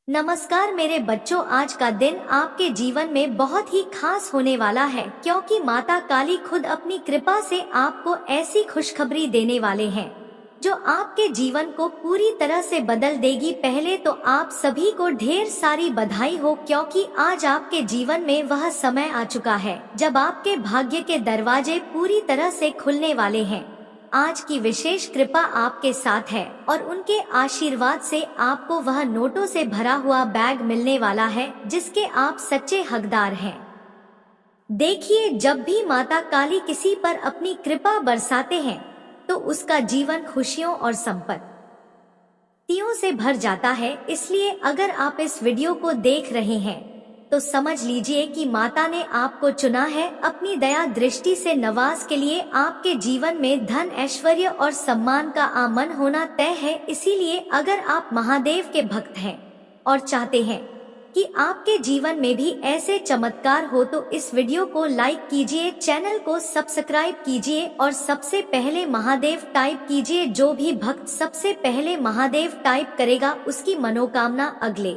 नमस्कार मेरे बच्चों, आज का दिन आपके जीवन में बहुत ही खास होने वाला है क्योंकि माता काली खुद अपनी कृपा से आपको ऐसी खुशखबरी देने वाले हैं जो आपके जीवन को पूरी तरह से बदल देगी। पहले तो आप सभी को ढेर सारी बधाई हो क्योंकि आज आपके जीवन में वह समय आ चुका है जब आपके भाग्य के दरवाजे पूरी तरह से खुलने वाले हैं। आज की विशेष कृपा आपके साथ है और उनके आशीर्वाद से आपको वह नोटों से भरा हुआ बैग मिलने वाला है जिसके आप सच्चे हकदार हैं। देखिए, जब भी माता काली किसी पर अपनी कृपा बरसाते हैं तो उसका जीवन खुशियों और संपत्तियों से भर जाता है। इसलिए अगर आप इस वीडियो को देख रहे हैं तो समझ लीजिए कि माता ने आपको चुना है अपनी दया दृष्टि से नवाज के लिए। आपके जीवन में धन, ऐश्वर्य और सम्मान का आगमन होना तय है। इसीलिए अगर आप महादेव के भक्त हैं और चाहते हैं कि आपके जीवन में भी ऐसे चमत्कार हो तो इस वीडियो को लाइक कीजिए, चैनल को सब्सक्राइब कीजिए और सबसे पहले महादेव टाइप कीजिए। जो भी भक्त सबसे पहले महादेव टाइप करेगा उसकी मनोकामना अगले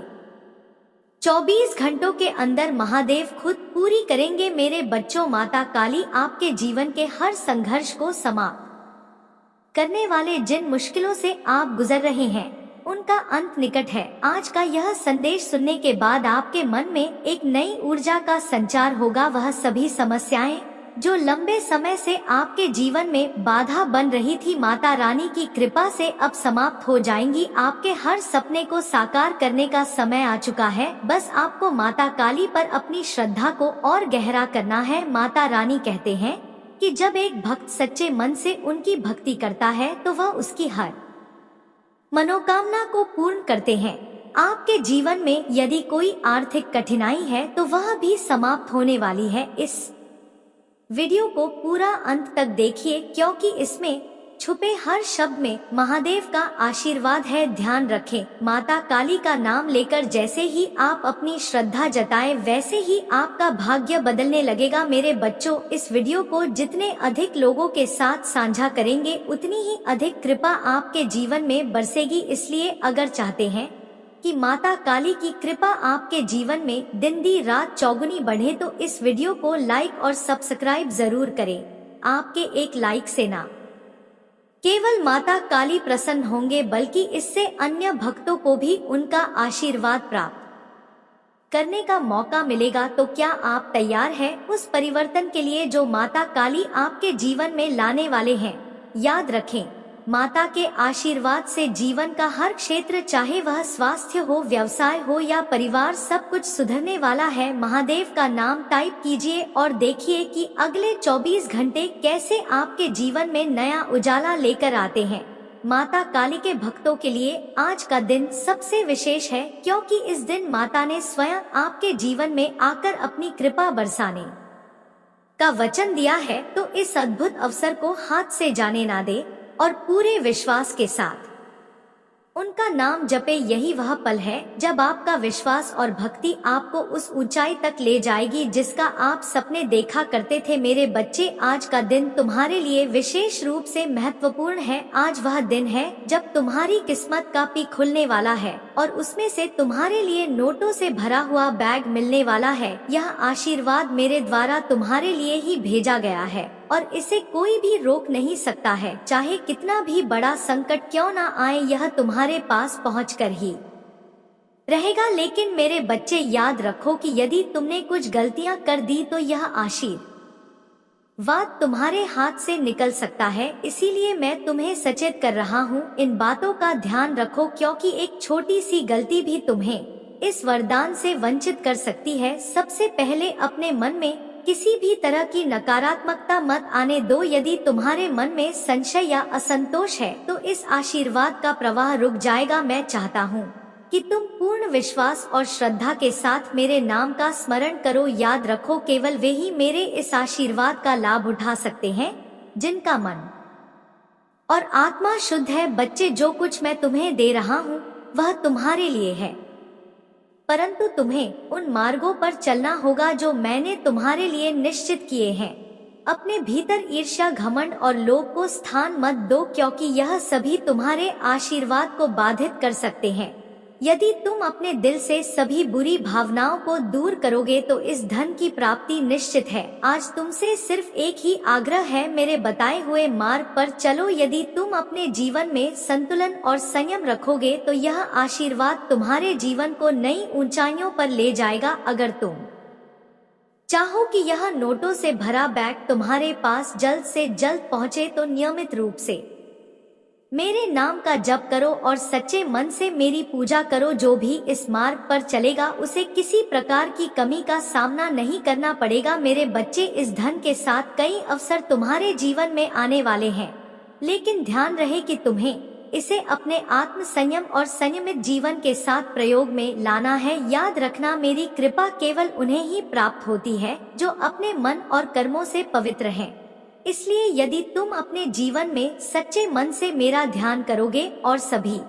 24 घंटों के अंदर महादेव खुद पूरी करेंगे। मेरे बच्चों, माता काली आपके जीवन के हर संघर्ष को समाप्त करने वाले जिन मुश्किलों से आप गुजर रहे हैं उनका अंत निकट है। आज का यह संदेश सुनने के बाद आपके मन में एक नई ऊर्जा का संचार होगा। वह सभी समस्याएं जो लंबे समय से आपके जीवन में बाधा बन रही थी, माता रानी की कृपा से अब समाप्त हो जाएंगी। आपके हर सपने को साकार करने का समय आ चुका है। बस आपको माता काली पर अपनी श्रद्धा को और गहरा करना है। माता रानी कहते हैं कि जब एक भक्त सच्चे मन से उनकी भक्ति करता है तो वह उसकी हर मनोकामना को पूर्ण करते हैं। आपके जीवन में यदि कोई आर्थिक कठिनाई है तो वह भी समाप्त होने वाली है। इस वीडियो को पूरा अंत तक देखिए क्योंकि इसमें छुपे हर शब्द में महादेव का आशीर्वाद है। ध्यान रखें, माता काली का नाम लेकर जैसे ही आप अपनी श्रद्धा जताएं वैसे ही आपका भाग्य बदलने लगेगा। मेरे बच्चों, इस वीडियो को जितने अधिक लोगों के साथ साझा करेंगे उतनी ही अधिक कृपा आपके जीवन में बरसेगी। इसलिए अगर चाहते हैं कि माता काली की कृपा आपके जीवन में दिन दी रात चौगुनी बढ़े तो इस वीडियो को लाइक और सब्सक्राइब जरूर करें। आपके एक लाइक से ना केवल माता काली प्रसन्न होंगे बल्कि इससे अन्य भक्तों को भी उनका आशीर्वाद प्राप्त करने का मौका मिलेगा। तो क्या आप तैयार हैं उस परिवर्तन के लिए जो माता काली आपके जीवन में लाने वाले हैं? याद रखें, माता के आशीर्वाद से जीवन का हर क्षेत्र, चाहे वह स्वास्थ्य हो, व्यवसाय हो या परिवार, सब कुछ सुधरने वाला है। महादेव का नाम टाइप कीजिए और देखिए कि अगले 24 घंटे कैसे आपके जीवन में नया उजाला लेकर आते हैं। माता काली के भक्तों के लिए आज का दिन सबसे विशेष है क्योंकि इस दिन माता ने स्वयं आपके जीवन में आकर अपनी कृपा बरसाने का वचन दिया है। तो इस अद्भुत अवसर को हाथ से जाने ना दे और पूरे विश्वास के साथ उनका नाम जपे। यही वह पल है जब आपका विश्वास और भक्ति आपको उस ऊंचाई तक ले जाएगी जिसका आप सपने देखा करते थे। मेरे बच्चे, आज का दिन तुम्हारे लिए विशेष रूप से महत्वपूर्ण है। आज वह दिन है जब तुम्हारी किस्मत का पी खुलने वाला है और उसमें से तुम्हारे लिए नोटों से भरा हुआ बैग मिलने वाला है। यह आशीर्वाद मेरे द्वारा तुम्हारे लिए ही भेजा गया है और इसे कोई भी रोक नहीं सकता है। चाहे कितना भी बड़ा संकट क्यों ना आए, यह तुम्हारे पास पहुंचकर ही रहेगा। लेकिन मेरे बच्चे, याद रखो कि यदि तुमने कुछ गलतियां कर दी तो यह आशीर्वाद तुम्हारे हाथ से निकल सकता है। इसीलिए मैं तुम्हें सचेत कर रहा हूँ, इन बातों का ध्यान रखो क्योंकि एक छोटी सी गलती भी तुम्हें इस वरदान से वंचित कर सकती है। सबसे पहले अपने मन में किसी भी तरह की नकारात्मकता मत आने दो। यदि तुम्हारे मन में संशय या असंतोष है तो इस आशीर्वाद का प्रवाह रुक जाएगा। मैं चाहता हूँ कि तुम पूर्ण विश्वास और श्रद्धा के साथ मेरे नाम का स्मरण करो। याद रखो, केवल वे ही मेरे इस आशीर्वाद का लाभ उठा सकते हैं जिनका मन और आत्मा शुद्ध है। बच्चे, जो कुछ मैं तुम्हें दे रहा हूँ वह तुम्हारे लिए है, परंतु तुम्हें उन मार्गों पर चलना होगा जो मैंने तुम्हारे लिए निश्चित किए हैं। अपने भीतर ईर्ष्या, घमंड और लोभ को स्थान मत दो क्योंकि यह सभी तुम्हारे आशीर्वाद को बाधित कर सकते हैं। यदि तुम अपने दिल से सभी बुरी भावनाओं को दूर करोगे तो इस धन की प्राप्ति निश्चित है। आज तुमसे सिर्फ एक ही आग्रह है, मेरे बताए हुए मार्ग पर चलो। यदि तुम अपने जीवन में संतुलन और संयम रखोगे तो यह आशीर्वाद तुम्हारे जीवन को नई ऊंचाइयों पर ले जाएगा। अगर तुम चाहो कि यह नोटों से भरा बैग तुम्हारे पास जल्द से जल्द पहुँचे तो नियमित रूप से मेरे नाम का जप करो और सच्चे मन से मेरी पूजा करो। जो भी इस मार्ग पर चलेगा उसे किसी प्रकार की कमी का सामना नहीं करना पड़ेगा। मेरे बच्चे, इस धन के साथ कई अवसर तुम्हारे जीवन में आने वाले हैं, लेकिन ध्यान रहे कि तुम्हें इसे अपने आत्म संयम और संयमित जीवन के साथ प्रयोग में लाना है। याद रखना, मेरी कृपा केवल उन्हें ही प्राप्त होती है जो अपने मन और कर्मों से पवित्र हैं। इसलिए यदि तुम अपने जीवन में सच्चे मन से मेरा ध्यान करोगे और सभी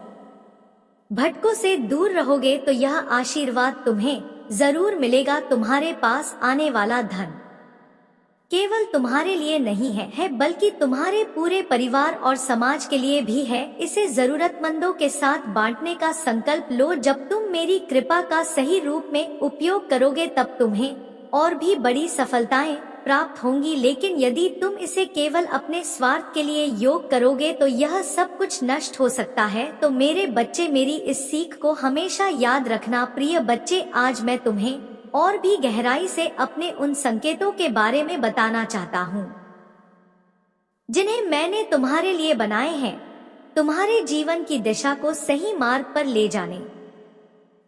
भटकों से दूर रहोगे तो यह आशीर्वाद तुम्हें जरूर मिलेगा। तुम्हारे पास आने वाला धन केवल तुम्हारे लिए नहीं है बल्कि तुम्हारे पूरे परिवार और समाज के लिए भी है। इसे जरूरतमंदों के साथ बांटने का संकल्प लो। जब तुम मेरी कृपा का सही रूप में उपयोग करोगे तब तुम्हें और भी बड़ी सफलताएं प्राप्त होंगी, लेकिन यदि तुम इसे केवल अपने स्वार्थ के लिए योग करोगे तो यह सब कुछ नष्ट हो सकता है। तो मेरे बच्चे, मेरी इस सीख को हमेशा याद रखना। प्रिय बच्चे, आज मैं तुम्हें और भी गहराई से अपने उन संकेतों के बारे में बताना चाहता हूँ जिन्हें मैंने तुम्हारे लिए बनाए हैं, तुम्हारे जीवन की दिशा को सही मार्ग पर ले जाने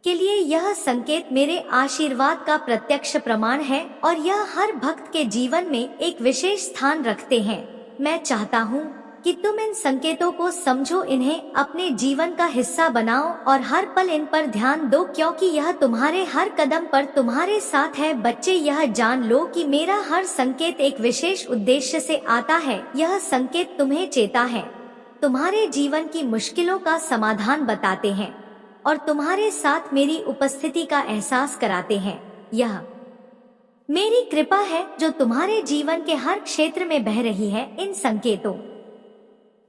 के लिए। यह संकेत मेरे आशीर्वाद का प्रत्यक्ष प्रमाण है और यह हर भक्त के जीवन में एक विशेष स्थान रखते हैं। मैं चाहता हूँ कि तुम इन संकेतों को समझो, इन्हें अपने जीवन का हिस्सा बनाओ और हर पल इन पर ध्यान दो, क्योंकि यह तुम्हारे हर कदम पर तुम्हारे साथ है। बच्चे, यह जान लो कि मेरा हर संकेत एक विशेष उद्देश्य से आता है। यह संकेत तुम्हें चेता है, तुम्हारे जीवन की मुश्किलों का समाधान बताते हैं और तुम्हारे साथ मेरी उपस्थिति का एहसास कराते हैं। यह मेरी कृपा है जो तुम्हारे जीवन के हर क्षेत्र में बह रही है। इन संकेतों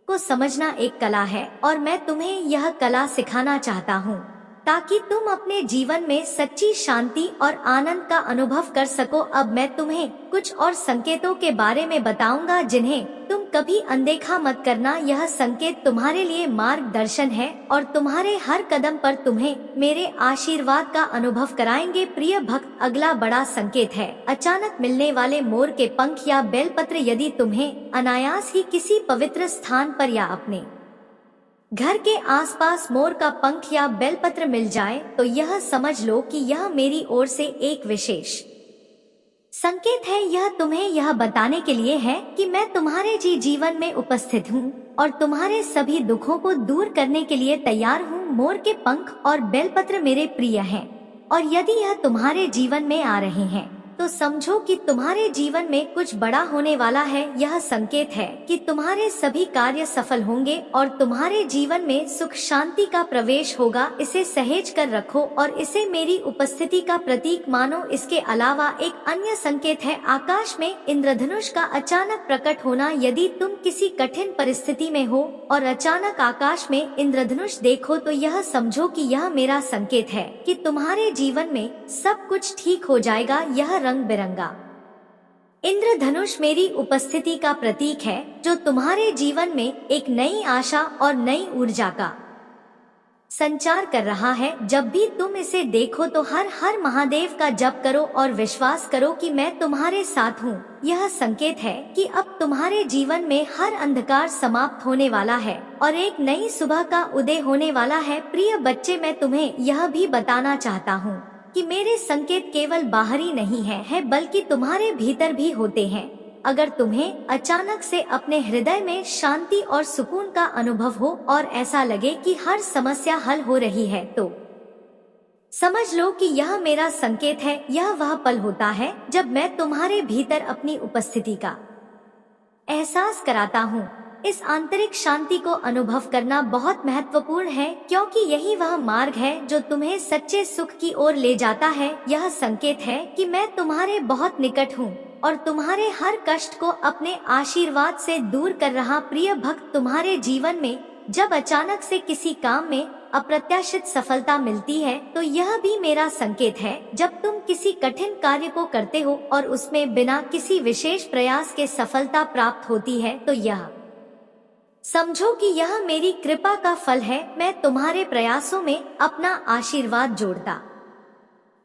को समझना एक कला है और मैं तुम्हें यह कला सिखाना चाहता हूँ ताकि तुम अपने जीवन में सच्ची शांति और आनंद का अनुभव कर सको। अब मैं तुम्हें कुछ और संकेतों के बारे में बताऊंगा जिन्हें तुम कभी अनदेखा मत करना। यह संकेत तुम्हारे लिए मार्गदर्शन है और तुम्हारे हर कदम पर तुम्हें मेरे आशीर्वाद का अनुभव कराएंगे। प्रिय भक्त, अगला बड़ा संकेत है अचानक मिलने वाले मोर के पंख या बेलपत्र। यदि तुम्हें अनायास ही किसी पवित्र स्थान पर या अपने घर के आसपास मोर का पंख या बेलपत्र मिल जाए तो यह समझ लो कि यह मेरी ओर से एक विशेष संकेत है। यह तुम्हें यह बताने के लिए है कि मैं तुम्हारे जीवन में उपस्थित हूँ और तुम्हारे सभी दुखों को दूर करने के लिए तैयार हूँ। मोर के पंख और बेलपत्र मेरे प्रिय हैं और यदि यह तुम्हारे जीवन में आ रहे हैं तो समझो कि तुम्हारे जीवन में कुछ बड़ा होने वाला है। यह संकेत है कि तुम्हारे सभी कार्य सफल होंगे और तुम्हारे जीवन में सुख शांति का प्रवेश होगा। इसे सहेज कर रखो और इसे मेरी उपस्थिति का प्रतीक मानो। इसके अलावा एक अन्य संकेत है आकाश में इंद्रधनुष का अचानक प्रकट होना। यदि तुम किसी कठिन परिस्थिति में हो और अचानक आकाश में इंद्रधनुष देखो तो यह समझो कि यह मेरा संकेत है कि तुम्हारे जीवन में सब कुछ ठीक हो जाएगा। यह रंग बिरंगा इंद्रधनुष मेरी उपस्थिति का प्रतीक है जो तुम्हारे जीवन में एक नई आशा और नई ऊर्जा का संचार कर रहा है। जब भी तुम इसे देखो तो हर हर महादेव का जप करो और विश्वास करो कि मैं तुम्हारे साथ हूँ। यह संकेत है कि अब तुम्हारे जीवन में हर अंधकार समाप्त होने वाला है और एक नई सुबह का उदय होने वाला है। प्रिय बच्चे, मैं तुम्हें यह भी बताना चाहता हूँ कि मेरे संकेत केवल बाहरी नहीं है बल्कि तुम्हारे भीतर भी होते हैं। अगर तुम्हें अचानक से अपने हृदय में शांति और सुकून का अनुभव हो और ऐसा लगे कि हर समस्या हल हो रही है तो समझ लो कि यह मेरा संकेत है। यह वह पल होता है जब मैं तुम्हारे भीतर अपनी उपस्थिति का एहसास कराता हूँ। इस आंतरिक शांति को अनुभव करना बहुत महत्वपूर्ण है क्योंकि यही वह मार्ग है जो तुम्हें सच्चे सुख की ओर ले जाता है। यह संकेत है कि मैं तुम्हारे बहुत निकट हूँ और तुम्हारे हर कष्ट को अपने आशीर्वाद से दूर कर रहा। प्रिय भक्त, तुम्हारे जीवन में जब अचानक से किसी काम में अप्रत्याशित सफलता मिलती है तो यह भी मेरा संकेत है। जब तुम किसी कठिन कार्य को करते हो और उसमें बिना किसी विशेष प्रयास के सफलता प्राप्त होती है तो यह समझो कि यह मेरी कृपा का फल है। मैं तुम्हारे प्रयासों में अपना आशीर्वाद जोड़ता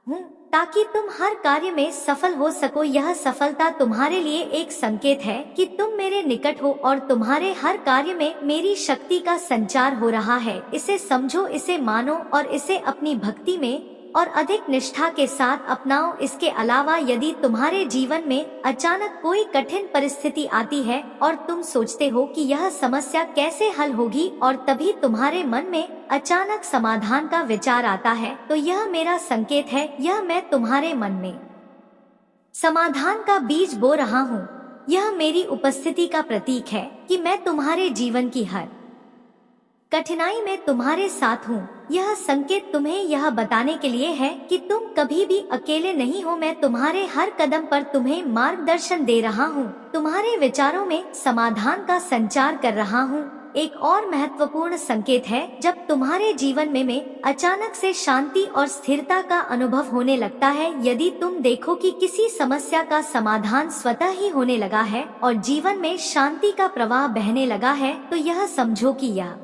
हूँ ताकि तुम हर कार्य में सफल हो सको। यह सफलता तुम्हारे लिए एक संकेत है कि तुम मेरे निकट हो और तुम्हारे हर कार्य में मेरी शक्ति का संचार हो रहा है। इसे समझो, इसे मानो और इसे अपनी भक्ति में और अधिक निष्ठा के साथ अपनाओ। इसके अलावा यदि तुम्हारे जीवन में अचानक कोई कठिन परिस्थिति आती है और तुम सोचते हो कि यह समस्या कैसे हल होगी और तभी तुम्हारे मन में अचानक समाधान का विचार आता है तो यह मेरा संकेत है। यह मैं तुम्हारे मन में समाधान का बीज बो रहा हूँ। यह मेरी उपस्थिति का प्रतीक है कि मैं तुम्हारे जीवन की हर कठिनाई में तुम्हारे साथ हूँ। यह संकेत तुम्हें यह बताने के लिए है कि तुम कभी भी अकेले नहीं हो। मैं तुम्हारे हर कदम पर तुम्हें मार्गदर्शन दे रहा हूँ, तुम्हारे विचारों में समाधान का संचार कर रहा हूँ। एक और महत्वपूर्ण संकेत है जब तुम्हारे जीवन में अचानक से शांति और स्थिरता का अनुभव होने लगता है। यदि तुम देखो कि किसी समस्या का समाधान स्वतः ही होने लगा है और जीवन में शांति का प्रवाह बहने लगा है तो यह समझो कि यह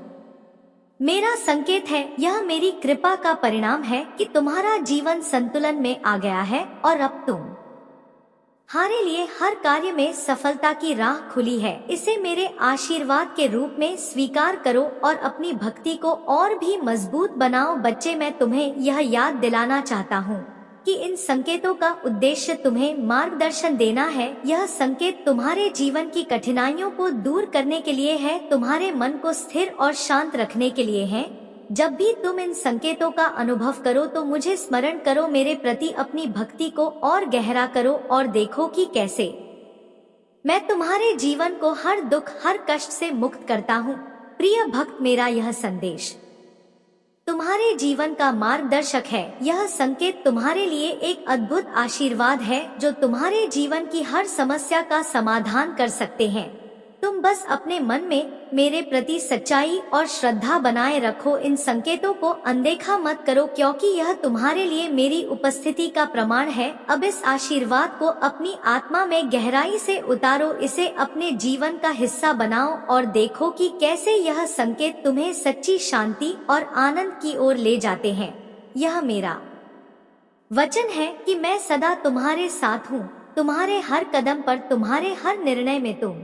मेरा संकेत है। यह मेरी कृपा का परिणाम है कि तुम्हारा जीवन संतुलन में आ गया है और अब तुम्हारे लिए हर कार्य में सफलता की राह खुली है। इसे मेरे आशीर्वाद के रूप में स्वीकार करो और अपनी भक्ति को और भी मजबूत बनाओ। बच्चे, मैं तुम्हें यह याद दिलाना चाहता हूँ कि इन संकेतों का उद्देश्य तुम्हें मार्गदर्शन देना है। यह संकेत तुम्हारे जीवन की कठिनाइयों को दूर करने के लिए है, तुम्हारे मन को स्थिर और शांत रखने के लिए है। जब भी तुम इन संकेतों का अनुभव करो तो मुझे स्मरण करो, मेरे प्रति अपनी भक्ति को और गहरा करो और देखो कि कैसे मैं तुम्हारे जीवन को हर दुख, हर कष्ट से मुक्त करता हूँ। प्रिय भक्त, मेरा यह संदेश तुम्हारे जीवन का मार्गदर्शक है। यह संकेत तुम्हारे लिए एक अद्भुत आशीर्वाद है जो तुम्हारे जीवन की हर समस्या का समाधान कर सकते हैं। तुम बस अपने मन में मेरे प्रति सच्चाई और श्रद्धा बनाए रखो। इन संकेतों को अनदेखा मत करो क्योंकि यह तुम्हारे लिए मेरी उपस्थिति का प्रमाण है। अब इस आशीर्वाद को अपनी आत्मा में गहराई से उतारो, इसे अपने जीवन का हिस्सा बनाओ और देखो कि कैसे यह संकेत तुम्हें सच्ची शांति और आनंद की ओर ले जाते हैं। यह मेरा वचन है कि मैं सदा तुम्हारे साथ हूँ, तुम्हारे हर कदम पर, तुम्हारे हर निर्णय में। तुम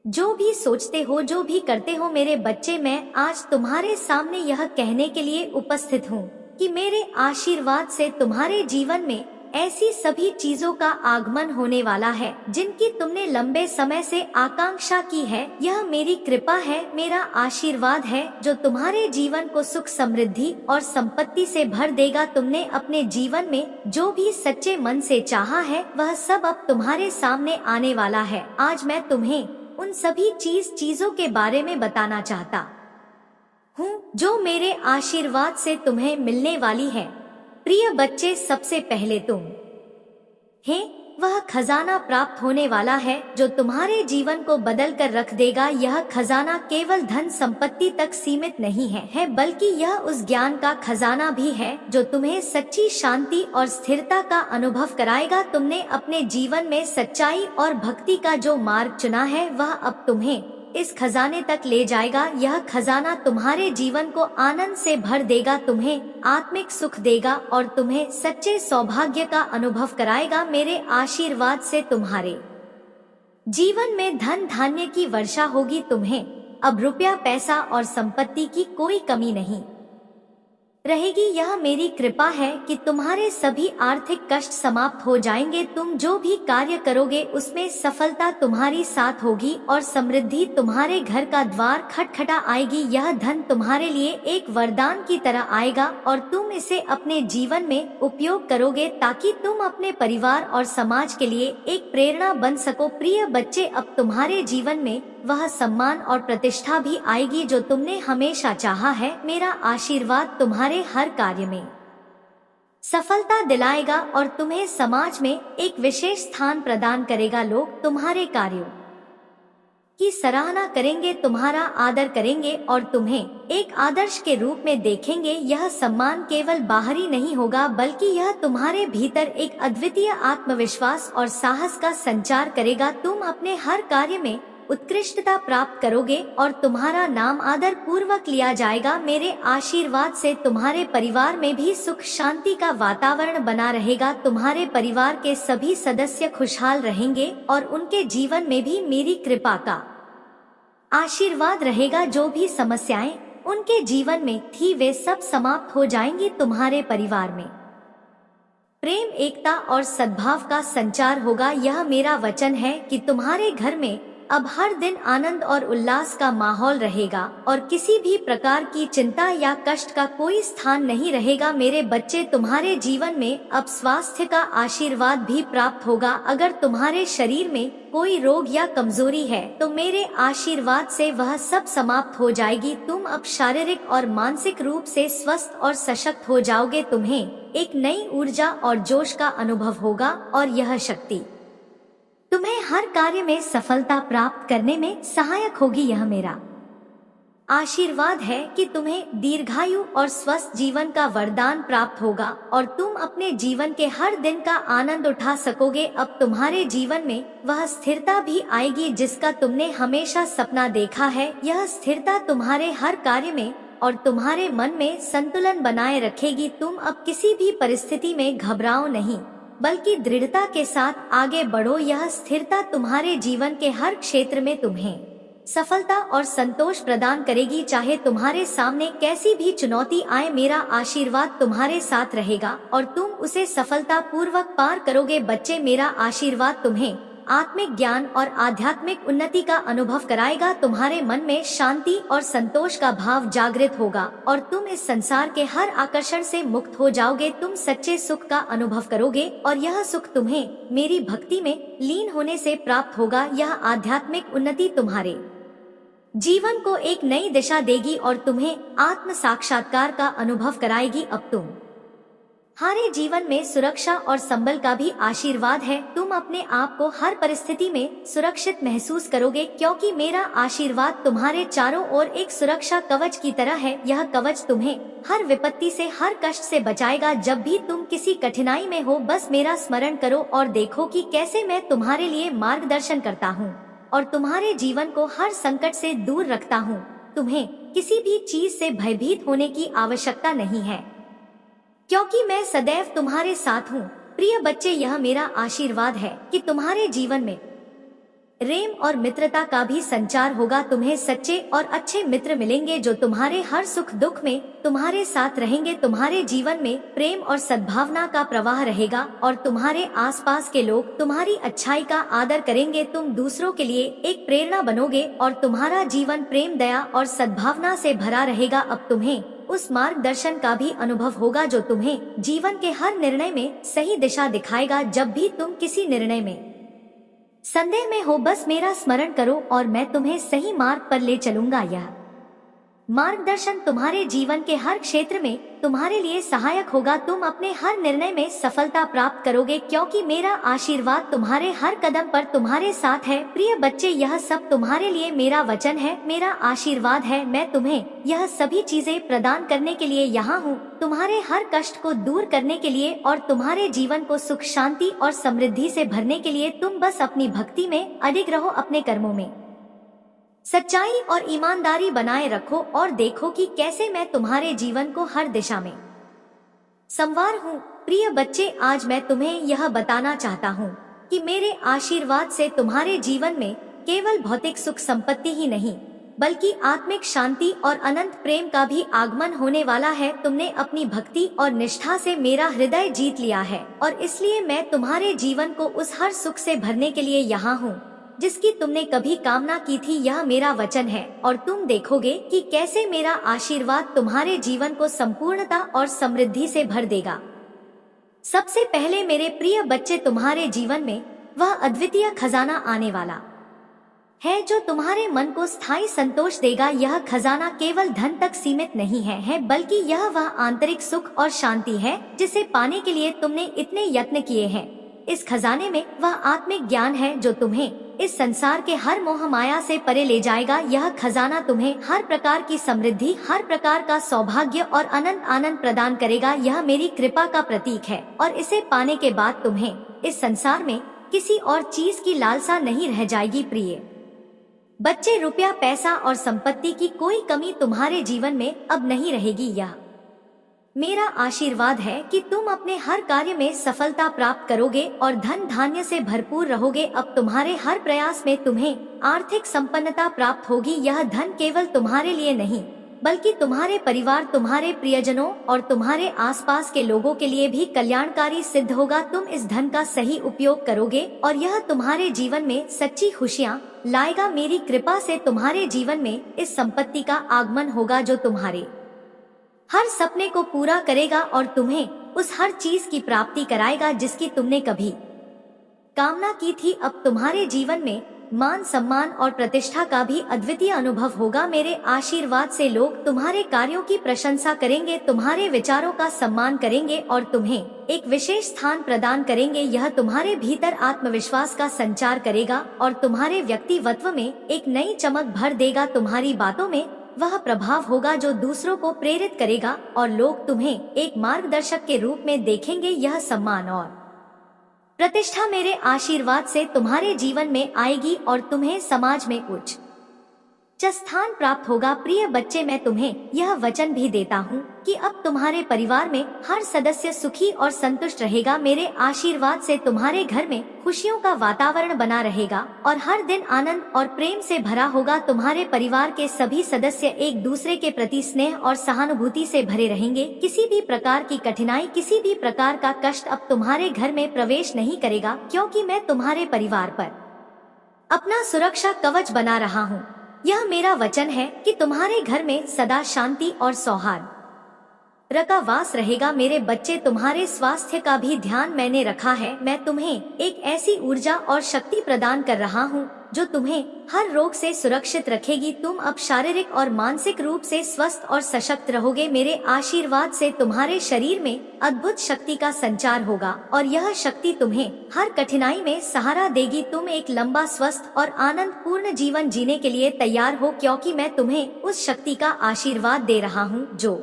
जो भी सोचते हो, जो भी करते हो मेरे बच्चे, मैं आज तुम्हारे सामने यह कहने के लिए उपस्थित हूँ कि मेरे आशीर्वाद से तुम्हारे जीवन में ऐसी सभी चीजों का आगमन होने वाला है जिनकी तुमने लंबे समय से आकांक्षा की है। यह मेरी कृपा है, मेरा आशीर्वाद है जो तुम्हारे जीवन को सुख, समृद्धि और संपत्ति से भर देगा। तुमने अपने जीवन में जो भी सच्चे मन से चाहा है वह सब अब तुम्हारे सामने आने वाला है। आज मैं तुम्हें उन सभी चीजों के बारे में बताना चाहता हूँ जो मेरे आशीर्वाद से तुम्हें मिलने वाली है। प्रिय बच्चे, सबसे पहले वह खजाना प्राप्त होने वाला है जो तुम्हारे जीवन को बदल कर रख देगा। यह खजाना केवल धन संपत्ति तक सीमित नहीं है बल्कि यह उस ज्ञान का खजाना भी है जो तुम्हें सच्ची शांति और स्थिरता का अनुभव कराएगा। तुमने अपने जीवन में सच्चाई और भक्ति का जो मार्ग चुना है वह अब तुम्हें इस खजाने तक ले जाएगा। यह खजाना तुम्हारे जीवन को आनंद से भर देगा, तुम्हें आत्मिक सुख देगा और तुम्हें सच्चे सौभाग्य का अनुभव कराएगा। मेरे आशीर्वाद से तुम्हारे जीवन में धन धान्य की वर्षा होगी। तुम्हें अब रुपया, पैसा और संपत्ति की कोई कमी नहीं रहेगी। यह मेरी कृपा है कि तुम्हारे सभी आर्थिक कष्ट समाप्त हो जाएंगे। तुम जो भी कार्य करोगे उसमें सफलता तुम्हारी साथ होगी और समृद्धि तुम्हारे घर का द्वार खटखटा आएगी। यह धन तुम्हारे लिए एक वरदान की तरह आएगा और तुम इसे अपने जीवन में उपयोग करोगे ताकि तुम अपने परिवार और समाज के लिए एक प्रेरणा बन सको। प्रिय बच्चे, अब तुम्हारे जीवन में वह सम्मान और प्रतिष्ठा भी आएगी जो तुमने हमेशा चाहा है। मेरा आशीर्वाद तुम्हारे हर कार्य में सफलता दिलाएगा और तुम्हें समाज में एक विशेष स्थान प्रदान करेगा। लोग तुम्हारे कार्यों की सराहना करेंगे, तुम्हारा आदर करेंगे और तुम्हें एक आदर्श के रूप में देखेंगे। यह सम्मान केवल बाहरी नहीं होगा, बल्कि यह तुम्हारे भीतर एक अद्वितीय आत्मविश्वास और साहस का संचार करेगा। तुम अपने हर कार्य में उत्कृष्टता प्राप्त करोगे और तुम्हारा नाम आदर पूर्वक लिया जाएगा। मेरे आशीर्वाद से तुम्हारे परिवार में भी सुख शांति का वातावरण बना रहेगा। तुम्हारे परिवार के सभी सदस्य खुशहाल रहेंगे और उनके जीवन में भी मेरी कृपा का आशीर्वाद रहेगा। जो भी समस्याएं उनके जीवन में थी वे सब समाप्त हो जाएंगी। तुम्हारे परिवार में प्रेम, एकता और सद्भाव का संचार होगा। यह मेरा वचन है कि तुम्हारे घर में अब हर दिन आनंद और उल्लास का माहौल रहेगा और किसी भी प्रकार की चिंता या कष्ट का कोई स्थान नहीं रहेगा। मेरे बच्चे, तुम्हारे जीवन में अब स्वास्थ्य का आशीर्वाद भी प्राप्त होगा। अगर तुम्हारे शरीर में कोई रोग या कमजोरी है तो मेरे आशीर्वाद से वह सब समाप्त हो जाएगी। तुम अब शारीरिक और मानसिक रूप से स्वस्थ और सशक्त हो जाओगे। तुम्हें एक नई ऊर्जा और जोश का अनुभव होगा और यह शक्ति तुम्हें हर कार्य में सफलता प्राप्त करने में सहायक होगी। यह मेरा आशीर्वाद है कि तुम्हें दीर्घायु और स्वस्थ जीवन का वरदान प्राप्त होगा और तुम अपने जीवन के हर दिन का आनंद उठा सकोगे। अब तुम्हारे जीवन में वह स्थिरता भी आएगी जिसका तुमने हमेशा सपना देखा है। यह स्थिरता तुम्हारे हर कार्य में और तुम्हारे मन में संतुलन बनाए रखेगी। तुम अब किसी भी परिस्थिति में घबराओ नहीं, बल्कि दृढ़ता के साथ आगे बढ़ो। यह स्थिरता तुम्हारे जीवन के हर क्षेत्र में तुम्हें सफलता और संतोष प्रदान करेगी। चाहे तुम्हारे सामने कैसी भी चुनौती आए, मेरा आशीर्वाद तुम्हारे साथ रहेगा और तुम उसे सफलता पूर्वक पार करोगे। बच्चे, मेरा आशीर्वाद तुम्हें आत्मिक ज्ञान और आध्यात्मिक उन्नति का अनुभव कराएगा। तुम्हारे मन में शांति और संतोष का भाव जागृत होगा और तुम इस संसार के हर आकर्षण से मुक्त हो जाओगे। तुम सच्चे सुख का अनुभव करोगे और यह सुख तुम्हें मेरी भक्ति में लीन होने से प्राप्त होगा। यह आध्यात्मिक उन्नति तुम्हारे जीवन को एक नई दिशा देगी और तुम्हें आत्म साक्षात्कार का अनुभव कराएगी। अब तुम्हारे जीवन में सुरक्षा और संबल का भी आशीर्वाद है। तुम अपने आप को हर परिस्थिति में सुरक्षित महसूस करोगे, क्योंकि मेरा आशीर्वाद तुम्हारे चारों ओर एक सुरक्षा कवच की तरह है। यह कवच तुम्हें हर विपत्ति से, हर कष्ट से बचाएगा। जब भी तुम किसी कठिनाई में हो, बस मेरा स्मरण करो और देखो कि कैसे मैं तुम्हारे लिए मार्गदर्शन करता हूँ और तुम्हारे जीवन को हर संकट से दूर रखता हूँ। तुम्हें किसी भी चीज से भयभीत होने की आवश्यकता नहीं है, क्योंकि मैं सदैव तुम्हारे साथ हूँ। प्रिय बच्चे, यह मेरा आशीर्वाद है कि तुम्हारे जीवन में प्रेम और मित्रता का भी संचार होगा। तुम्हें सच्चे और अच्छे मित्र मिलेंगे जो तुम्हारे हर सुख दुख में तुम्हारे साथ रहेंगे। तुम्हारे जीवन में प्रेम और सद्भावना का प्रवाह रहेगा और तुम्हारे आसपास के लोग तुम्हारी अच्छाई का आदर करेंगे। तुम दूसरों के लिए एक प्रेरणा बनोगे और तुम्हारा जीवन प्रेम, दया और सद्भावना से भरा रहेगा। अब तुम्हें उस मार्गदर्शन का भी अनुभव होगा जो तुम्हें जीवन के हर निर्णय में सही दिशा दिखाएगा। जब भी तुम किसी निर्णय में संदेह में हो, बस मेरा स्मरण करो और मैं तुम्हें सही मार्ग पर ले चलूंगा। यह मार्गदर्शन तुम्हारे जीवन के हर क्षेत्र में तुम्हारे लिए सहायक होगा। तुम अपने हर निर्णय में सफलता प्राप्त करोगे, क्योंकि मेरा आशीर्वाद तुम्हारे हर कदम पर तुम्हारे साथ है। प्रिय बच्चे, यह सब तुम्हारे लिए मेरा वचन है, मेरा आशीर्वाद है। मैं तुम्हें यह सभी चीजें प्रदान करने के लिए यहाँ हूँ, तुम्हारे हर कष्ट को दूर करने के लिए और तुम्हारे जीवन को सुख, शांति और समृद्धि से भरने के लिए। तुम बस अपनी भक्ति में अडिग रहो, अपने कर्मों में सच्चाई और ईमानदारी बनाए रखो और देखो कि कैसे मैं तुम्हारे जीवन को हर दिशा में संवार हूँ। प्रिय बच्चे, आज मैं तुम्हें यह बताना चाहता हूँ कि मेरे आशीर्वाद से तुम्हारे जीवन में केवल भौतिक सुख संपत्ति ही नहीं, बल्कि आत्मिक शांति और अनंत प्रेम का भी आगमन होने वाला है। तुमने अपनी भक्ति और निष्ठा से मेरा हृदय जीत लिया है और इसलिए मैं तुम्हारे जीवन को उस हर सुख से भरने के लिए यहाँ हूँ जिसकी तुमने कभी कामना की थी। यह मेरा वचन है और तुम देखोगे कि कैसे मेरा आशीर्वाद तुम्हारे जीवन को संपूर्णता और समृद्धि से भर देगा। सबसे पहले मेरे प्रिय बच्चे, तुम्हारे जीवन में वह अद्वितीय खजाना आने वाला है जो तुम्हारे मन को स्थायी संतोष देगा। यह खजाना केवल धन तक सीमित नहीं है, बल्कि यह वह आंतरिक सुख और शांति है जिसे पाने के लिए तुमने इतने यत्न किए हैं। इस खजाने में वह आत्मिक ज्ञान है जो तुम्हें इस संसार के हर मोह माया से परे ले जाएगा। यह खजाना तुम्हें हर प्रकार की समृद्धि, हर प्रकार का सौभाग्य और अनंत आनंद प्रदान करेगा। यह मेरी कृपा का प्रतीक है और इसे पाने के बाद तुम्हें इस संसार में किसी और चीज की लालसा नहीं रह जाएगी। प्रिय बच्चे, रुपया, पैसा और संपत्ति की कोई कमी तुम्हारे जीवन में अब नहीं रहेगी। यह मेरा आशीर्वाद है कि तुम अपने हर कार्य में सफलता प्राप्त करोगे और धन धान्य से भरपूर रहोगे। अब तुम्हारे हर प्रयास में तुम्हें आर्थिक संपन्नता प्राप्त होगी। यह धन केवल तुम्हारे लिए नहीं बल्कि तुम्हारे परिवार, तुम्हारे प्रियजनों और तुम्हारे आसपास के लोगों के लिए भी कल्याणकारी सिद्ध होगा। तुम इस धन का सही उपयोग करोगे और यह तुम्हारे जीवन में सच्ची खुशियाँ लाएगा। मेरी कृपा से तुम्हारे जीवन में इस संपत्ति का आगमन होगा जो तुम्हारे हर सपने को पूरा करेगा और तुम्हें उस हर चीज की प्राप्ति कराएगा जिसकी तुमने कभी कामना की थी। अब तुम्हारे जीवन में मान, सम्मान और प्रतिष्ठा का भी अद्वितीय अनुभव होगा। मेरे आशीर्वाद से लोग तुम्हारे कार्यों की प्रशंसा करेंगे, तुम्हारे विचारों का सम्मान करेंगे और तुम्हें एक विशेष स्थान प्रदान करेंगे। यह तुम्हारे भीतर आत्मविश्वास का संचार करेगा और तुम्हारे व्यक्तित्व में एक नई चमक भर देगा। तुम्हारी बातों में वह प्रभाव होगा जो दूसरों को प्रेरित करेगा और लोग तुम्हें एक मार्गदर्शक के रूप में देखेंगे। यह सम्मान और प्रतिष्ठा मेरे आशीर्वाद से तुम्हारे जीवन में आएगी और तुम्हें समाज में उच्च स्थान प्राप्त होगा। प्रिय बच्चे, मैं तुम्हें यह वचन भी देता हूँ कि अब तुम्हारे परिवार में हर सदस्य सुखी और संतुष्ट रहेगा। मेरे आशीर्वाद से तुम्हारे घर में खुशियों का वातावरण बना रहेगा और हर दिन आनंद और प्रेम से भरा होगा। तुम्हारे परिवार के सभी सदस्य एक दूसरे के प्रति स्नेह और सहानुभूति से भरे रहेंगे। किसी भी प्रकार की कठिनाई, किसी भी प्रकार का कष्ट अब तुम्हारे घर में प्रवेश नहीं करेगा, क्योंकि मैं तुम्हारे परिवार पर अपना सुरक्षा कवच बना रहा हूँ। यह मेरा वचन है कि तुम्हारे घर में सदा शांति और सौहार्द का वास रहेगा। मेरे बच्चे, तुम्हारे स्वास्थ्य का भी ध्यान मैंने रखा है। मैं तुम्हें एक ऐसी ऊर्जा और शक्ति प्रदान कर रहा हूँ जो तुम्हें हर रोग से सुरक्षित रखेगी। तुम अब शारीरिक और मानसिक रूप से स्वस्थ और सशक्त रहोगे। मेरे आशीर्वाद से तुम्हारे शरीर में अद्भुत शक्ति का संचार होगा और यह शक्ति तुम्हें हर कठिनाई में सहारा देगी। तुम एक लंबा, स्वस्थ और आनंद पूर्ण जीवन जीने के लिए तैयार हो, क्योंकि मैं तुम्हें उस शक्ति का आशीर्वाद दे रहा हूँ जो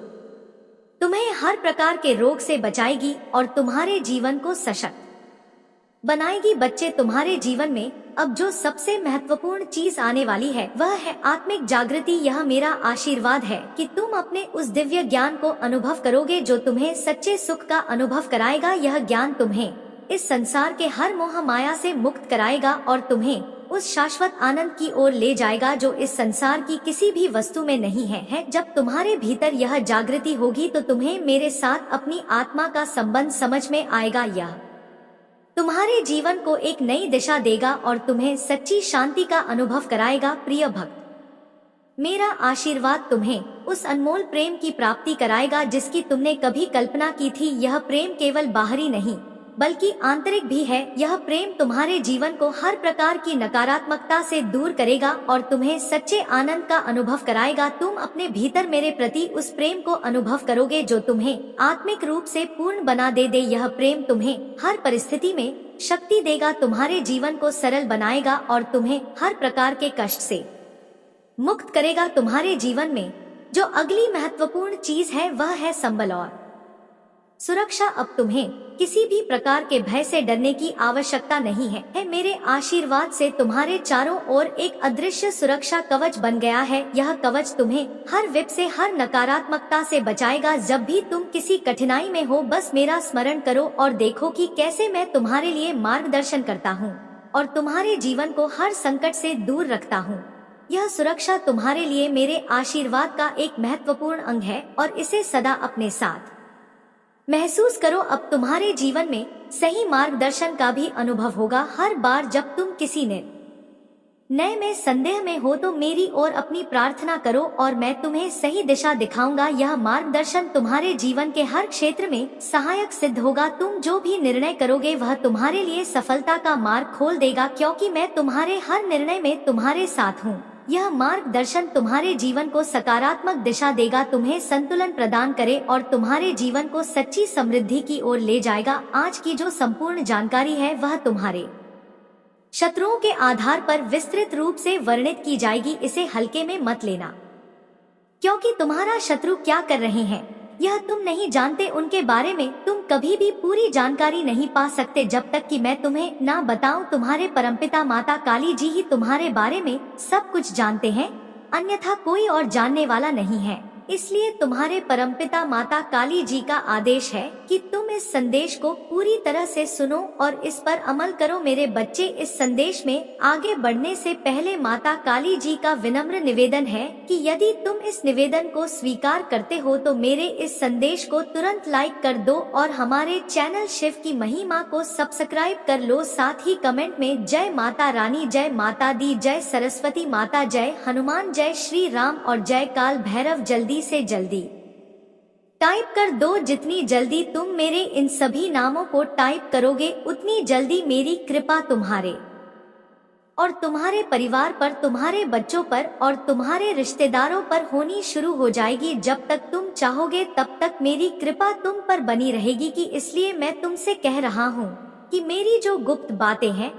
तुम्हें हर प्रकार के रोग से बचाएगी और तुम्हारे जीवन को सशक्त बनाएगी। बच्चे, तुम्हारे जीवन में अब जो सबसे महत्वपूर्ण चीज आने वाली है वह है आत्मिक जागृति। यह मेरा आशीर्वाद है कि तुम अपने उस दिव्य ज्ञान को अनुभव करोगे जो तुम्हें सच्चे सुख का अनुभव कराएगा। यह ज्ञान तुम्हें इस संसार के हर मोह माया से मुक्त कराएगा और तुम्हें उस शाश्वत आनंद की ओर ले जाएगा जो इस संसार की किसी भी वस्तु में नहीं है। जब तुम्हारे भीतर यह जागृति होगी तो तुम्हें मेरे साथ अपनी आत्मा का संबंध समझ में आएगा। यह तुम्हारे जीवन को एक नई दिशा देगा और तुम्हें सच्ची शांति का अनुभव कराएगा। प्रिय भक्त, मेरा आशीर्वाद तुम्हें उस अनमोल प्रेम की प्राप्ति कराएगा जिसकी तुमने कभी कल्पना की थी। यह प्रेम केवल बाहरी नहीं बल्कि आंतरिक भी है। यह प्रेम तुम्हारे जीवन को हर प्रकार की नकारात्मकता से दूर करेगा और तुम्हें सच्चे आनंद का अनुभव कराएगा। तुम अपने भीतर मेरे प्रति उस प्रेम को अनुभव करोगे जो तुम्हें आत्मिक रूप से पूर्ण बना दे। यह प्रेम तुम्हें हर परिस्थिति में शक्ति देगा, तुम्हारे जीवन को सरल बनाएगा और तुम्हें हर प्रकार के कष्ट से मुक्त करेगा। तुम्हारे जीवन में जो अगली महत्वपूर्ण चीज है वह है संबल और सुरक्षा। अब तुम्हें किसी भी प्रकार के भय से डरने की आवश्यकता नहीं है। मेरे आशीर्वाद से तुम्हारे चारों ओर एक अदृश्य सुरक्षा कवच बन गया है। यह कवच तुम्हें हर विपद से, हर नकारात्मकता से बचाएगा। जब भी तुम किसी कठिनाई में हो, बस मेरा स्मरण करो और देखो कि कैसे मैं तुम्हारे लिए मार्गदर्शन करता हूँ और तुम्हारे जीवन को हर संकट से दूर रखता हूँ। यह सुरक्षा तुम्हारे लिए मेरे आशीर्वाद का एक महत्वपूर्ण अंग है और इसे सदा अपने साथ महसूस करो। अब तुम्हारे जीवन में सही मार्गदर्शन का भी अनुभव होगा। हर बार जब तुम किसी नए में संदेह में हो तो मेरी ओर अपनी प्रार्थना करो और मैं तुम्हें सही दिशा दिखाऊंगा। यह मार्गदर्शन तुम्हारे जीवन के हर क्षेत्र में सहायक सिद्ध होगा। तुम जो भी निर्णय करोगे वह तुम्हारे लिए सफलता का मार्ग खोल देगा, क्योंकि मैं तुम्हारे हर निर्णय में तुम्हारे साथ हूँ। यह मार्गदर्शन तुम्हारे जीवन को सकारात्मक दिशा देगा, तुम्हें संतुलन प्रदान करे और तुम्हारे जीवन को सच्ची समृद्धि की ओर ले जाएगा। आज की जो संपूर्ण जानकारी है वह तुम्हारे शत्रुओं के आधार पर विस्तृत रूप से वर्णित की जाएगी, इसे हल्के में मत लेना, क्योंकि तुम्हारा शत्रु क्या कर रहे हैं यह तुम नहीं जानते। उनके बारे में तुम कभी भी पूरी जानकारी नहीं पा सकते जब तक कि मैं तुम्हें ना बताऊं। तुम्हारे परमपिता माता काली जी ही तुम्हारे बारे में सब कुछ जानते हैं, अन्यथा कोई और जानने वाला नहीं है। इसलिए तुम्हारे परमपिता माता काली जी का आदेश है कि तुम इस संदेश को पूरी तरह से सुनो और इस पर अमल करो। मेरे बच्चे, इस संदेश में आगे बढ़ने से पहले माता काली जी का विनम्र निवेदन है कि यदि तुम इस निवेदन को स्वीकार करते हो तो मेरे इस संदेश को तुरंत लाइक कर दो और हमारे चैनल शिव की महिमा को सब्सक्राइब कर लो। साथ ही कमेंट में जय माता रानी, जय माता दी, जय सरस्वती माता, जय हनुमान, जय श्री राम और जय काल भैरव जल्दी से जल्दी टाइप कर दो। जितनी जल्दी तुम मेरे इन सभी नामों को टाइप करोगे उतनी जल्दी मेरी कृपा तुम्हारे और तुम्हारे परिवार पर, तुम्हारे बच्चों पर और तुम्हारे रिश्तेदारों पर होनी शुरू हो जाएगी। जब तक तुम चाहोगे तब तक मेरी कृपा तुम पर बनी रहेगी। कि इसलिए मैं तुमसे कह रहा हूँ कि मेरी जो गुप्त बातें हैं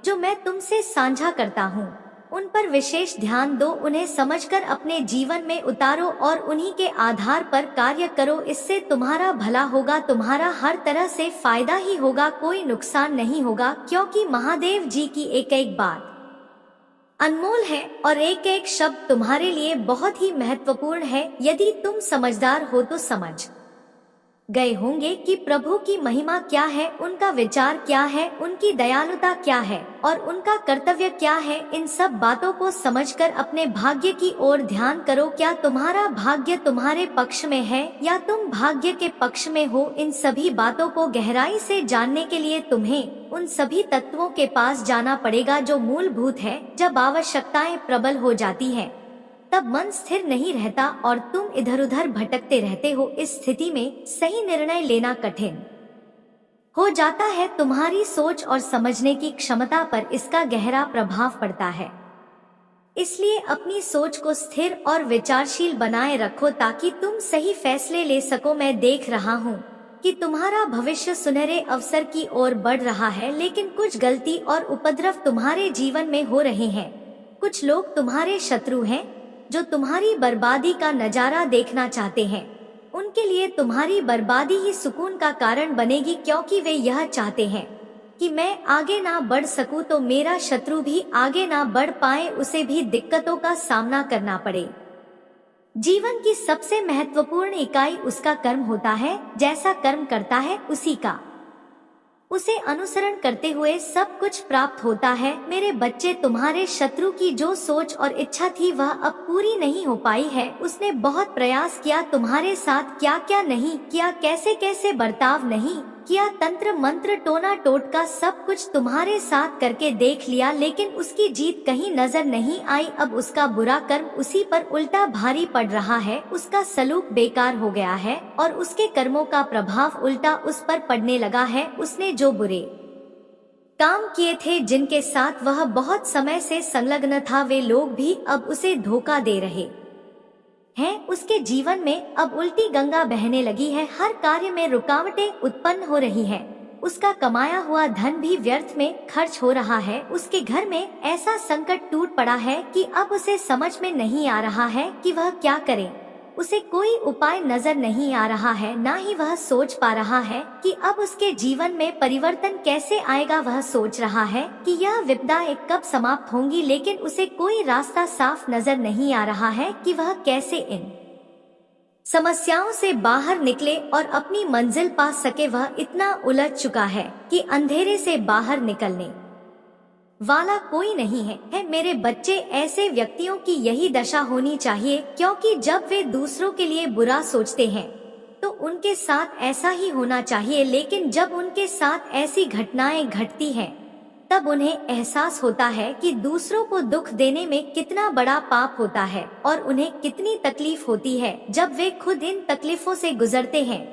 जो मैं तुमसे साझा करता हूँ उन पर विशेष ध्यान दो, उन्हें समझकर अपने जीवन में उतारो और उन्हीं के आधार पर कार्य करो। इससे तुम्हारा भला होगा, तुम्हारा हर तरह से फायदा ही होगा, कोई नुकसान नहीं होगा। क्योंकि महादेव जी की एक एक बात अनमोल है और एक एक शब्द तुम्हारे लिए बहुत ही महत्वपूर्ण है। यदि तुम समझदार हो तो समझ गए होंगे कि प्रभु की महिमा क्या है, उनका विचार क्या है, उनकी दयालुता क्या है और उनका कर्तव्य क्या है। इन सब बातों को समझकर अपने भाग्य की ओर ध्यान करो। क्या तुम्हारा भाग्य तुम्हारे पक्ष में है या तुम भाग्य के पक्ष में हो? इन सभी बातों को गहराई से जानने के लिए तुम्हें उन सभी तत्वों के पास जाना पड़ेगा जो मूलभूत है। जब आवश्यकताएं प्रबल हो जाती है तब मन स्थिर नहीं रहता और तुम इधर उधर भटकते रहते हो। इस स्थिति में सही निर्णय लेना कठिन हो जाता है। तुम्हारी सोच और समझने की क्षमता पर इसका गहरा प्रभाव पड़ता है। इसलिए अपनी सोच को स्थिर और विचारशील बनाए रखो ताकि तुम सही फैसले ले सको। मैं देख रहा हूँ कि तुम्हारा भविष्य सुनहरे अवसर की ओर बढ़ रहा है, लेकिन कुछ गलती और उपद्रव तुम्हारे जीवन में हो रहे हैं। कुछ लोग तुम्हारे शत्रु हैं जो तुम्हारी बर्बादी का नजारा देखना चाहते हैं। उनके लिए तुम्हारी बर्बादी ही सुकून का कारण बनेगी, क्योंकि वे यह चाहते हैं कि मैं आगे ना बढ़ सकूं तो मेरा शत्रु भी आगे ना बढ़ पाए, उसे भी दिक्कतों का सामना करना पड़े। जीवन की सबसे महत्वपूर्ण इकाई उसका कर्म होता है। जैसा कर्म करता है उसे अनुसरण करते हुए सब कुछ प्राप्त होता है। मेरे बच्चे, तुम्हारे शत्रु की जो सोच और इच्छा थी वह अब पूरी नहीं हो पाई है। उसने बहुत प्रयास किया, तुम्हारे साथ क्या क्या नहीं किया, कैसे कैसे बर्ताव नहीं किया, तंत्र मंत्र टोना टोटका सब कुछ तुम्हारे साथ करके देख लिया, लेकिन उसकी जीत कहीं नजर नहीं आई। अब उसका बुरा कर्म उसी पर उल्टा भारी पड़ रहा है। उसका सलूक बेकार हो गया है और उसके कर्मों का प्रभाव उल्टा उस पर पड़ने लगा है। उसने जो बुरे काम किए थे, जिनके साथ वह बहुत समय से संलग्न था, वे लोग भी अब उसे धोखा दे रहे हैं। उसके जीवन में अब उल्टी गंगा बहने लगी है। हर कार्य में रुकावटें उत्पन्न हो रही हैं। उसका कमाया हुआ धन भी व्यर्थ में खर्च हो रहा है। उसके घर में ऐसा संकट टूट पड़ा है कि अब उसे समझ में नहीं आ रहा है कि वह क्या करे। उसे कोई उपाय नजर नहीं आ रहा है, ना ही वह सोच पा रहा है कि अब उसके जीवन में परिवर्तन कैसे आएगा। वह सोच रहा है कि यह विपदाएं कब समाप्त होंगी, लेकिन उसे कोई रास्ता साफ नजर नहीं आ रहा है कि वह कैसे इन समस्याओं से बाहर निकले और अपनी मंजिल पा सके। वह इतना उलझ चुका है कि अंधेरे से बाहर निकलने वाला कोई नहीं है। मेरे बच्चे, ऐसे व्यक्तियों की यही दशा होनी चाहिए, क्योंकि जब वे दूसरों के लिए बुरा सोचते हैं तो उनके साथ ऐसा ही होना चाहिए, लेकिन जब उनके साथ ऐसी घटनाएं घटती हैं तब उन्हें एहसास होता है कि दूसरों को दुख देने में कितना बड़ा पाप होता है और उन्हें कितनी तकलीफ होती है। जब वे खुद इन तकलीफों से गुजरते हैं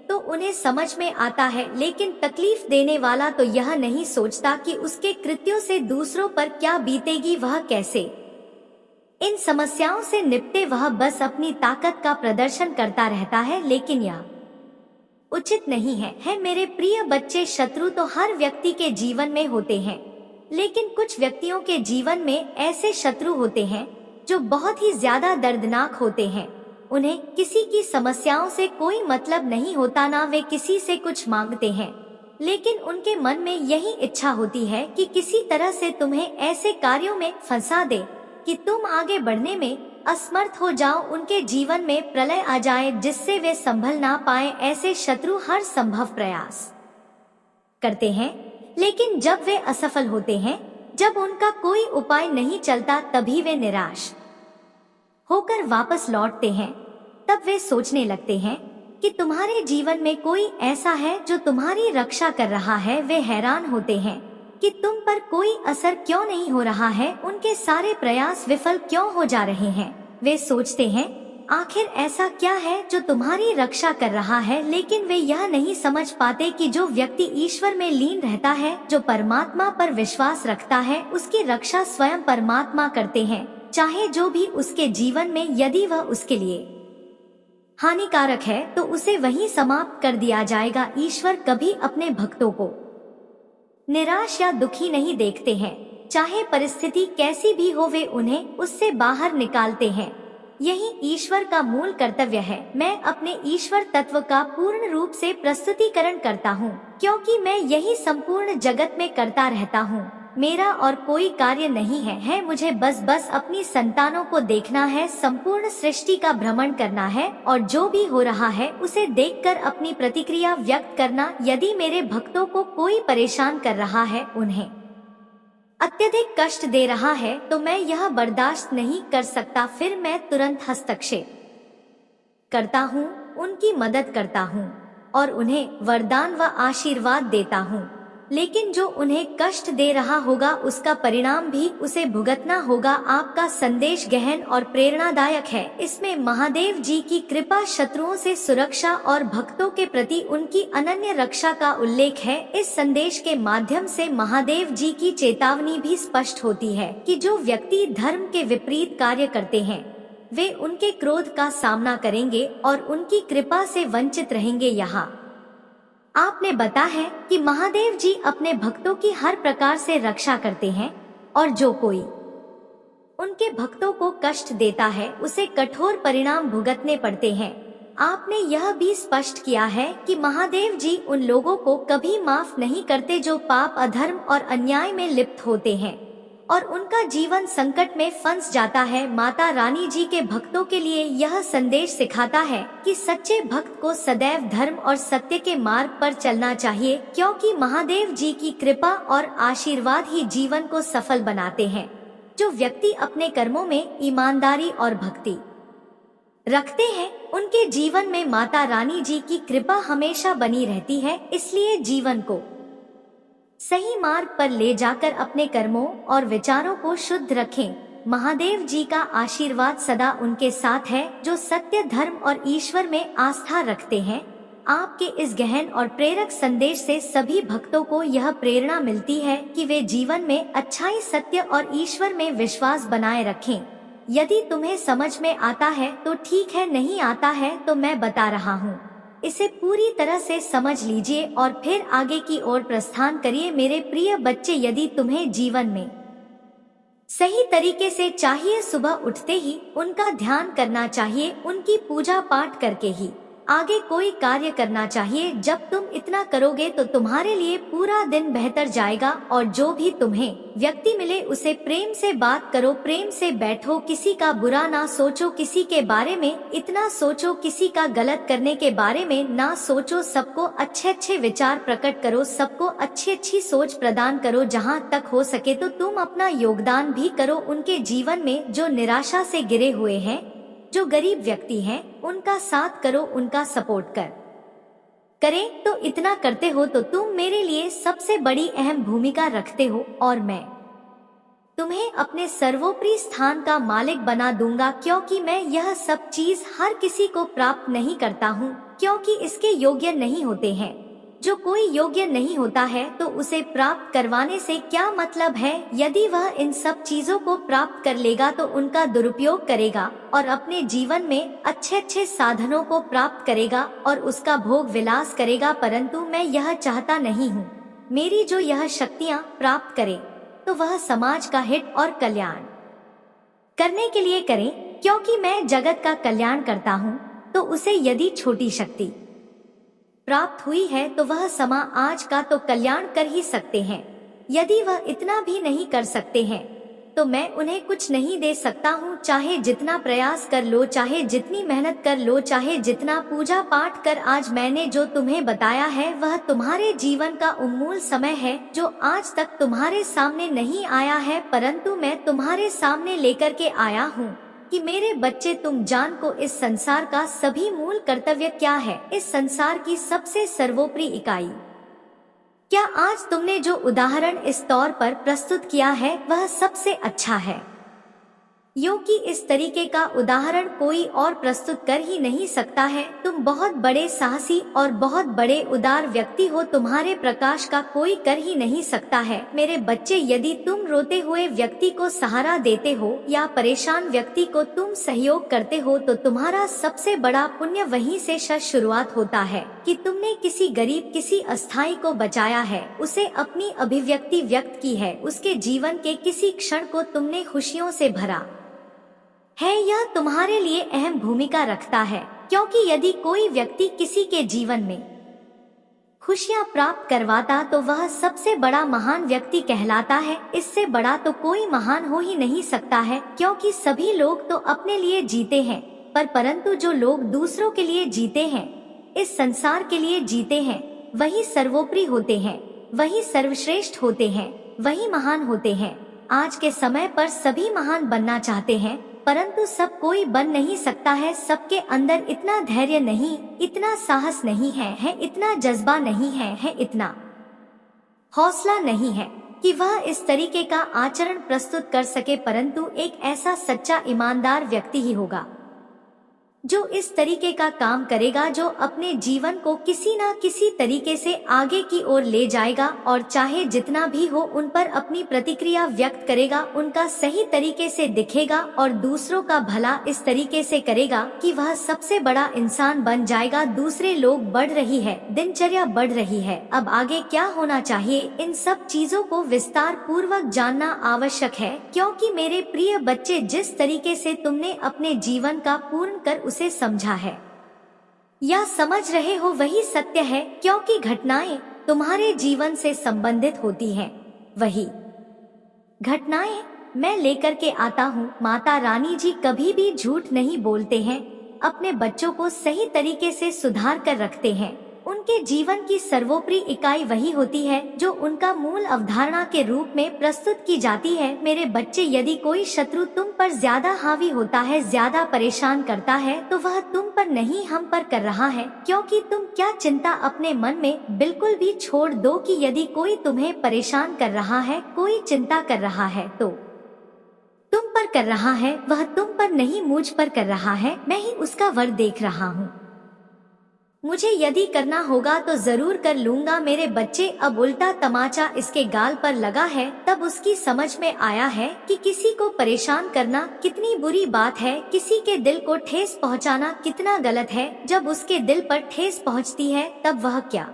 तो उन्हें समझ में आता है, लेकिन तकलीफ देने वाला तो यह नहीं सोचता कि उसके कृत्यों से दूसरों पर क्या बीतेगी। वह कैसे इन समस्याओं से निपटे, वह बस अपनी ताकत का प्रदर्शन करता रहता है, लेकिन यह उचित नहीं है। मेरे प्रिय बच्चे, शत्रु तो हर व्यक्ति के जीवन में होते हैं, लेकिन कुछ व्यक्तियों के जीवन में ऐसे शत्रु होते हैं जो बहुत ही ज्यादा दर्दनाक होते हैं। उन्हें किसी की समस्याओं से कोई मतलब नहीं होता, ना वे किसी से कुछ मांगते हैं, लेकिन उनके मन में यही इच्छा होती है कि किसी तरह से तुम्हें ऐसे कार्यों में फंसा दे कि तुम आगे बढ़ने में असमर्थ हो जाओ, उनके जीवन में प्रलय आ जाए जिससे वे संभल ना पाए। ऐसे शत्रु हर संभव प्रयास करते हैं, लेकिन जब वे असफल होते हैं, जब उनका कोई उपाय नहीं चलता, तभी वे निराश होकर वापस लौटते हैं। तब वे सोचने लगते हैं कि तुम्हारे जीवन में कोई ऐसा है जो तुम्हारी रक्षा कर रहा है। वे हैरान होते हैं कि तुम पर कोई असर क्यों नहीं हो रहा है, उनके सारे प्रयास विफल क्यों हो जा रहे हैं। वे सोचते हैं आखिर ऐसा क्या है जो तुम्हारी रक्षा कर रहा है, लेकिन वे यह नहीं समझ पाते कि जो व्यक्ति ईश्वर में लीन रहता है, जो परमात्मा पर विश्वास रखता है, उसकी रक्षा स्वयं परमात्मा करते हैं। चाहे जो भी उसके जीवन में, यदि वह उसके लिए हानिकारक है तो उसे वहीं समाप्त कर दिया जाएगा। ईश्वर कभी अपने भक्तों को निराश या दुखी नहीं देखते हैं। चाहे परिस्थिति कैसी भी हो, वे उन्हें उससे बाहर निकालते हैं। यही ईश्वर का मूल कर्तव्य है। मैं अपने ईश्वर तत्व का पूर्ण रूप से प्रस्तुतिकरण करता हूँ, क्योंकि मैं यही संपूर्ण जगत में करता रहता हूँ। मेरा और कोई कार्य नहीं है मुझे बस अपनी संतानों को देखना है, संपूर्ण सृष्टि का भ्रमण करना है और जो भी हो रहा है उसे देखकर अपनी प्रतिक्रिया व्यक्त करना। यदि मेरे भक्तों को कोई परेशान कर रहा है, उन्हें अत्यधिक कष्ट दे रहा है, तो मैं यह बर्दाश्त नहीं कर सकता। फिर मैं तुरंत हस्तक्षेप करता हूँ, उनकी मदद करता हूँ और उन्हें वरदान व आशीर्वाद देता हूँ। लेकिन जो उन्हें कष्ट दे रहा होगा, उसका परिणाम भी उसे भुगतना होगा। आपका संदेश गहन और प्रेरणादायक है। इसमें महादेव जी की कृपा, शत्रुओं से सुरक्षा और भक्तों के प्रति उनकी अनन्य रक्षा का उल्लेख है। इस संदेश के माध्यम से महादेव जी की चेतावनी भी स्पष्ट होती है कि जो व्यक्ति धर्म के विपरीत कार्य करते हैं, वे उनके क्रोध का सामना करेंगे और उनकी कृपा से वंचित रहेंगे। यहाँ आपने बताया है कि महादेव जी अपने भक्तों की हर प्रकार से रक्षा करते हैं और जो कोई उनके भक्तों को कष्ट देता है, उसे कठोर परिणाम भुगतने पड़ते हैं। आपने यह भी स्पष्ट किया है कि महादेव जी उन लोगों को कभी माफ नहीं करते जो पाप, अधर्म और अन्याय में लिप्त होते हैं और उनका जीवन संकट में फंस जाता है। माता रानी जी के भक्तों के लिए यह संदेश सिखाता है कि सच्चे भक्त को सदैव धर्म और सत्य के मार्ग पर चलना चाहिए, क्योंकि महादेव जी की कृपा और आशीर्वाद ही जीवन को सफल बनाते हैं। जो व्यक्ति अपने कर्मों में ईमानदारी और भक्ति रखते हैं, उनके जीवन में माता रानी जी की कृपा हमेशा बनी रहती है। इसलिए जीवन को सही मार्ग पर ले जाकर अपने कर्मों और विचारों को शुद्ध रखें। महादेव जी का आशीर्वाद सदा उनके साथ है जो सत्य, धर्म और ईश्वर में आस्था रखते हैं। आपके इस गहन और प्रेरक संदेश से सभी भक्तों को यह प्रेरणा मिलती है कि वे जीवन में अच्छाई, सत्य और ईश्वर में विश्वास बनाए रखें। यदि तुम्हें समझ में आता है तो ठीक है, नहीं आता है तो मैं बता रहा हूँ, इसे पूरी तरह से समझ लीजिए और फिर आगे की ओर प्रस्थान करिए। मेरे प्रिय बच्चे, यदि तुम्हें जीवन में सही तरीके से चाहिए, सुबह उठते ही उनका ध्यान करना चाहिए, उनकी पूजा पाठ करके ही आगे कोई कार्य करना चाहिए। जब तुम इतना करोगे तो तुम्हारे लिए पूरा दिन बेहतर जाएगा। और जो भी तुम्हें व्यक्ति मिले उसे प्रेम से बात करो, प्रेम से बैठो, किसी का बुरा ना सोचो, किसी के बारे में इतना सोचो, किसी का गलत करने के बारे में ना सोचो। सबको अच्छे अच्छे विचार प्रकट करो, सबको अच्छी अच्छी सोच प्रदान करो। जहाँ तक हो सके तो तुम अपना योगदान भी करो उनके जीवन में जो निराशा से गिरे हुए हैं, जो गरीब व्यक्ति हैं, उनका साथ करो, उनका सपोर्ट करें। तो इतना करते हो तो तुम मेरे लिए सबसे बड़ी अहम भूमिका रखते हो और मैं तुम्हें अपने सर्वोपरि स्थान का मालिक बना दूंगा, क्योंकि मैं यह सब चीज हर किसी को प्राप्त नहीं करता हूँ, क्योंकि इसके योग्य नहीं होते हैं। जो कोई योग्य नहीं होता है तो उसे प्राप्त करवाने से क्या मतलब है। यदि वह इन सब चीजों को प्राप्त कर लेगा तो उनका दुरुपयोग करेगा और अपने जीवन में अच्छे अच्छे साधनों को प्राप्त करेगा और उसका भोग विलास करेगा। परंतु मैं यह चाहता नहीं हूँ मेरी जो यह शक्तियाँ प्राप्त करे, तो वह समाज का हित और कल्याण करने के लिए करें, क्योंकि मैं जगत का कल्याण करता हूँ। तो उसे यदि छोटी शक्ति प्राप्त हुई है तो वह समाज का तो कल्याण कर ही सकते हैं। यदि वह इतना भी नहीं कर सकते हैं तो मैं उन्हें कुछ नहीं दे सकता हूँ। चाहे जितना प्रयास कर लो, चाहे जितनी मेहनत कर लो, चाहे जितना पूजा पाठ कर, आज मैंने जो तुम्हें बताया है वह तुम्हारे जीवन का अनमोल समय है, जो आज तक तुम्हारे सामने नहीं आया है, परंतु मैं तुम्हारे सामने लेकर के आया हूँ कि मेरे बच्चे, तुम जान को इस संसार का सभी मूल कर्तव्य क्या है, इस संसार की सबसे सर्वोपरि इकाई क्या। आज तुमने जो उदाहरण इस तौर पर प्रस्तुत किया है वह सबसे अच्छा है, क्योंकि इस तरीके का उदाहरण कोई और प्रस्तुत कर ही नहीं सकता है। तुम बहुत बड़े साहसी और बहुत बड़े उदार व्यक्ति हो, तुम्हारे प्रकाश का कोई कर ही नहीं सकता है। मेरे बच्चे, यदि तुम रोते हुए व्यक्ति को सहारा देते हो या परेशान व्यक्ति को तुम सहयोग करते हो तो तुम्हारा सबसे बड़ा पुण्य वहीं से शुरुआत होता है कि तुमने किसी गरीब, किसी अस्थाई को बचाया है, उसे अपनी अभिव्यक्ति व्यक्त की है, उसके जीवन के किसी क्षण को तुमने खुशियों से भरा है। यह तुम्हारे लिए अहम भूमिका रखता है, क्योंकि यदि कोई व्यक्ति किसी के जीवन में खुशियां प्राप्त करवाता तो वह सबसे बड़ा महान व्यक्ति कहलाता है। इससे बड़ा तो कोई महान हो ही नहीं सकता है, क्योंकि सभी लोग तो अपने लिए जीते हैं, परंतु जो लोग दूसरों के लिए जीते हैं, इस संसार के लिए जीते हैं, वही सर्वोपरि होते हैं, वही सर्वश्रेष्ठ होते हैं, वही महान होते हैं। आज के समय पर सभी महान बनना चाहते हैं, परंतु सब कोई बन नहीं सकता है। सबके अंदर इतना धैर्य नहीं, इतना साहस नहीं है, इतना जज्बा नहीं है, इतना हौसला नहीं है कि वह इस तरीके का आचरण प्रस्तुत कर सके। परंतु एक ऐसा सच्चा ईमानदार व्यक्ति ही होगा जो इस तरीके का काम करेगा, जो अपने जीवन को किसी न किसी तरीके से आगे की ओर ले जाएगा और चाहे जितना भी हो उन पर अपनी प्रतिक्रिया व्यक्त करेगा, उनका सही तरीके से दिखेगा और दूसरों का भला इस तरीके से करेगा कि वह सबसे बड़ा इंसान बन जाएगा। दूसरे लोग बढ़ रही है, दिनचर्या बढ़ रही है, अब आगे क्या होना चाहिए, इन सब चीजों को विस्तार पूर्वक जानना आवश्यक है। क्योंकि मेरे प्रिय बच्चे, जिस तरीके से तुमने अपने जीवन का पूर्ण कर उसे समझा है या समझ रहे हो वही सत्य है, क्योंकि घटनाएं तुम्हारे जीवन से संबंधित होती हैं, वही घटनाएं मैं लेकर के आता हूँ। माता रानी जी कभी भी झूठ नहीं बोलते हैं, अपने बच्चों को सही तरीके से सुधार कर रखते हैं। उनके जीवन की सर्वोपरि इकाई वही होती है जो उनका मूल अवधारणा के रूप में प्रस्तुत की जाती है। मेरे बच्चे, यदि कोई शत्रु तुम पर ज्यादा हावी होता है, ज्यादा परेशान करता है, तो वह तुम पर नहीं हम पर कर रहा है, क्योंकि तुम क्या चिंता अपने मन में बिल्कुल भी छोड़ दो कि यदि कोई तुम्हें परेशान कर रहा है, कोई चिंता कर रहा है तो तुम पर कर रहा है, वह तुम पर नहीं मुझ पर कर रहा है। मैं ही उसका वर देख रहा हूँ, मुझे यदि करना होगा तो जरूर कर लूंगा। मेरे बच्चे, अब उल्टा तमाचा इसके गाल पर लगा है, तब उसकी समझ में आया है कि किसी को परेशान करना कितनी बुरी बात है, किसी के दिल को ठेस पहुंचाना कितना गलत है। जब उसके दिल पर ठेस पहुंचती है तब वह क्या